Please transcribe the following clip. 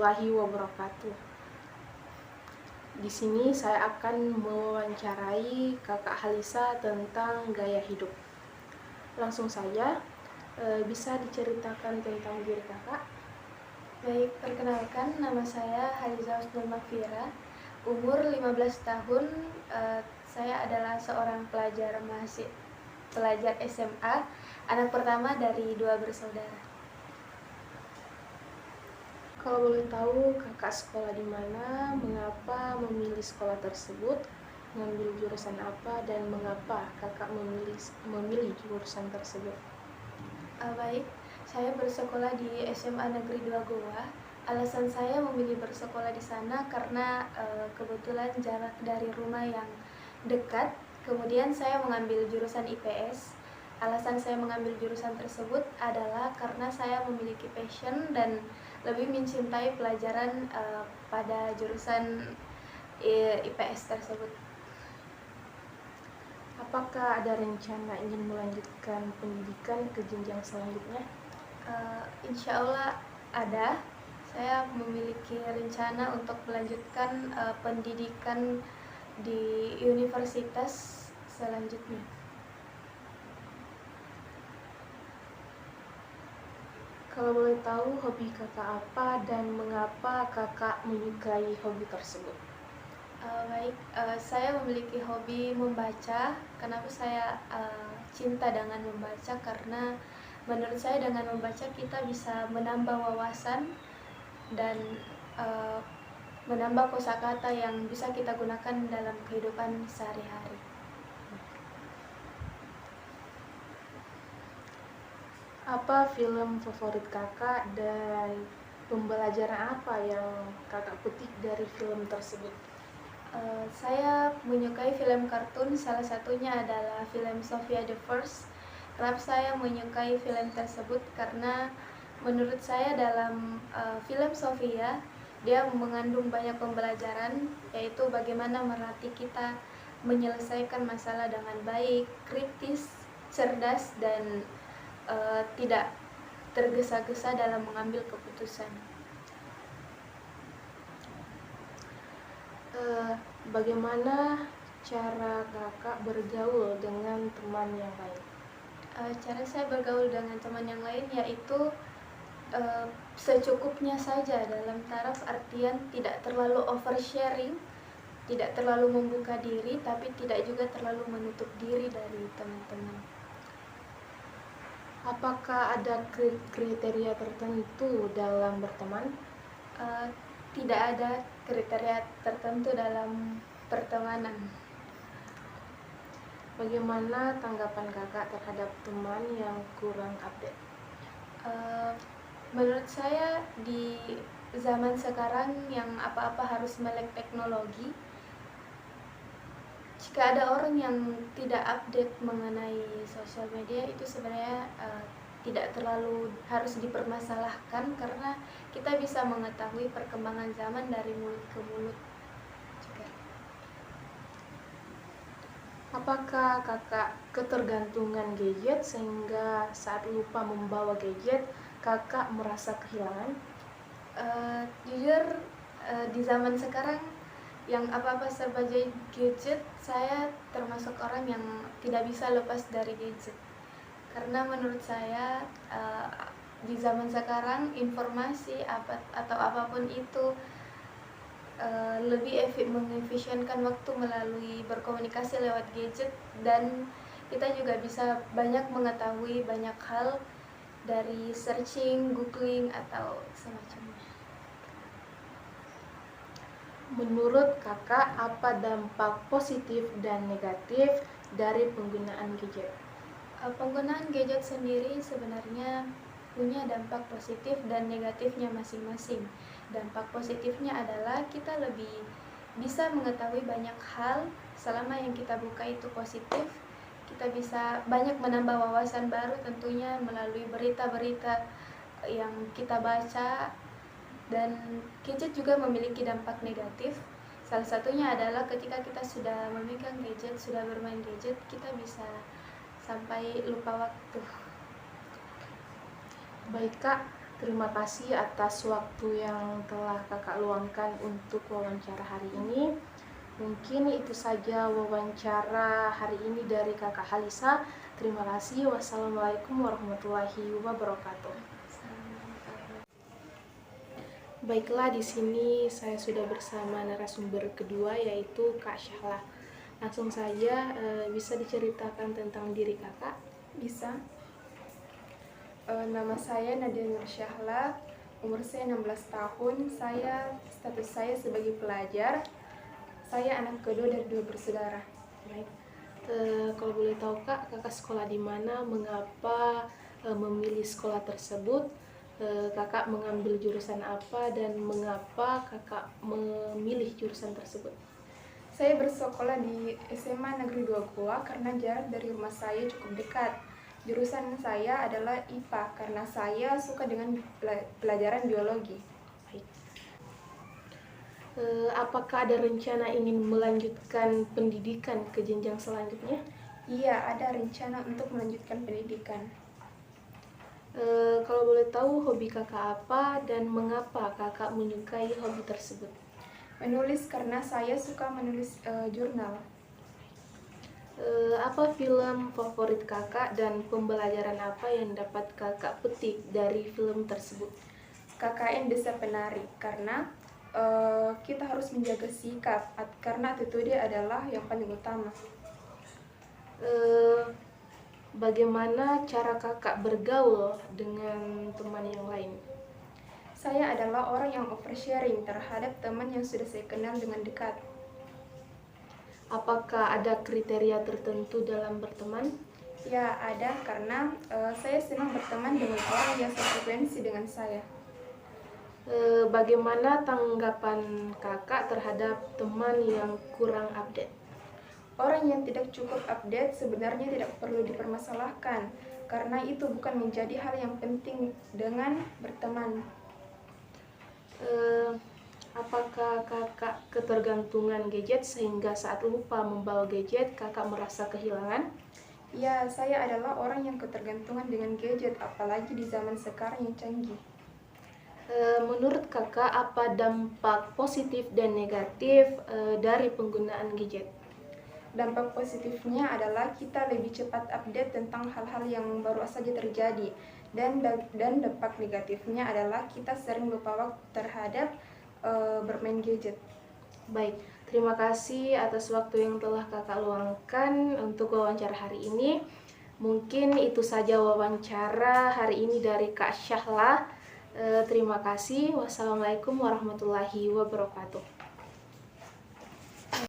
warahmatullahi wabarakatuh. Di sini saya akan mewawancarai Kakak Halisa tentang gaya hidup. Langsung saja, bisa diceritakan tentang diri Kakak? Baik, perkenalkan nama saya Haliza Husnul Makfira, umur 15 tahun. Saya adalah seorang pelajar SMA, anak pertama dari 2 bersaudara. Kalau boleh tahu, Kakak sekolah di mana, mengapa memilih sekolah tersebut, mengambil jurusan apa, dan mengapa Kakak memilih jurusan tersebut? Baik, saya bersekolah di SMA Negeri 2 Goa. Alasan saya memilih bersekolah di sana karena kebetulan jarak dari rumah yang dekat. Kemudian saya mengambil jurusan IPS. Alasan saya mengambil jurusan tersebut adalah karena saya memiliki passion dan lebih mencintai pelajaran pada jurusan IPS tersebut. Apakah ada rencana ingin melanjutkan pendidikan ke jenjang selanjutnya? Insya Allah ada. Saya memiliki rencana untuk melanjutkan pendidikan di universitas selanjutnya. Kalau boleh tahu, hobi Kakak apa dan mengapa Kakak menyukai hobi tersebut? Baik, saya memiliki hobi membaca. Kenapa saya cinta dengan membaca? Karena menurut saya dengan membaca kita bisa menambah wawasan dan menambah kosakata yang bisa kita gunakan dalam kehidupan sehari-hari. Apa film favorit Kakak dan pembelajaran apa yang Kakak petik dari film tersebut? Saya menyukai film kartun, salah satunya adalah film Sofia the First. Kenapa saya menyukai film tersebut? Karena menurut saya dalam film Sofia, dia mengandung banyak pembelajaran, yaitu bagaimana melatih kita menyelesaikan masalah dengan baik, kritis, cerdas, dan tidak tergesa-gesa dalam mengambil keputusan. Bagaimana cara Kakak bergaul dengan teman yang lain? Cara saya bergaul dengan teman yang lain yaitu secukupnya saja, dalam taraf artian tidak terlalu oversharing, tidak terlalu membuka diri, tapi tidak juga terlalu menutup diri dari teman-teman. Apakah ada kriteria tertentu dalam berteman? Tidak ada kriteria tertentu dalam pertemanan. Bagaimana tanggapan Kakak terhadap teman yang kurang update? Menurut saya di zaman sekarang yang apa-apa harus melek teknologi, jika ada orang yang tidak update mengenai sosial media, itu sebenarnya tidak terlalu harus dipermasalahkan karena kita bisa mengetahui perkembangan zaman dari mulut ke mulut. Apakah Kakak ketergantungan gadget sehingga saat lupa membawa gadget, Kakak merasa kehilangan? Jujur di zaman sekarang yang apa-apa serba gadget, saya termasuk orang yang tidak bisa lepas dari gadget. Karena menurut saya di zaman sekarang informasi atau apapun itu lebih mengefisienkan waktu melalui berkomunikasi lewat gadget, dan kita juga bisa banyak mengetahui banyak hal dari searching, googling, atau semacamnya. Menurut Kakak, apa dampak positif dan negatif dari penggunaan gadget? Penggunaan gadget sendiri sebenarnya punya dampak positif dan negatifnya masing-masing. Dampak positifnya adalah kita lebih bisa mengetahui banyak hal selama yang kita buka itu positif. Kita bisa banyak menambah wawasan baru tentunya melalui berita-berita yang kita baca. Dan gadget juga memiliki dampak negatif. Salah satunya adalah ketika kita sudah memegang gadget, sudah bermain gadget, kita bisa sampai lupa waktu. Baik Kak, Terima kasih atas waktu yang telah kakak luangkan untuk wawancara hari ini. Mungkin itu saja wawancara hari ini dari kakak Halisa. Terima kasih. Wassalamualaikum warahmatullahi wabarakatuh. Baiklah, di sini saya sudah bersama narasumber kedua, yaitu Kak Syahla. Langsung saja, bisa diceritakan tentang diri kakak? Bisa. Nama saya Nadia Nur Syahla, umur saya 16 tahun, status saya sebagai pelajar. Saya anak kedua dari 2 bersaudara. Baik. Kalau boleh tahu Kak, kakak sekolah di mana, mengapa memilih sekolah tersebut, kakak mengambil jurusan apa, dan mengapa kakak memilih jurusan tersebut? Saya bersekolah di SMA Negeri 2 Goa karena jarak dari rumah saya cukup dekat. Jurusan saya adalah IPA karena saya suka dengan pelajaran biologi. Baik. Apakah ada rencana ingin melanjutkan pendidikan ke jenjang selanjutnya? Iya, ada rencana untuk melanjutkan pendidikan. Kalau boleh tahu hobi kakak apa dan mengapa kakak menyukai hobi tersebut? Menulis karena saya suka menulis jurnal. Apa film favorit kakak dan pembelajaran apa yang dapat kakak petik dari film tersebut? KKN Desa Penari karena kita harus menjaga sikap karena attitude adalah yang paling utama. Bagaimana cara kakak bergaul dengan teman yang lain? Saya adalah orang yang oversharing terhadap teman yang sudah saya kenal dengan dekat. Apakah ada kriteria tertentu dalam berteman? Ya, ada karena saya senang berteman dengan orang yang sefrekuensi dengan saya. Bagaimana tanggapan kakak terhadap teman yang kurang update? Orang yang tidak cukup update sebenarnya tidak perlu dipermasalahkan, karena itu bukan menjadi hal yang penting dengan berteman. Apakah kakak ketergantungan gadget sehingga saat lupa membawa gadget kakak merasa kehilangan? Ya, saya adalah orang yang ketergantungan dengan gadget, apalagi di zaman sekarang yang canggih. Menurut kakak, apa dampak positif dan negatif dari penggunaan gadget? Dampak positifnya adalah kita lebih cepat update tentang hal-hal yang baru saja terjadi, dan dampak negatifnya adalah kita sering lupa waktu terhadap bermain gadget. Baik, terima kasih atas waktu yang telah kakak luangkan untuk wawancara hari ini. Mungkin itu saja wawancara hari ini dari Kak Syahla. Terima kasih. Wassalamualaikum warahmatullahi wabarakatuh.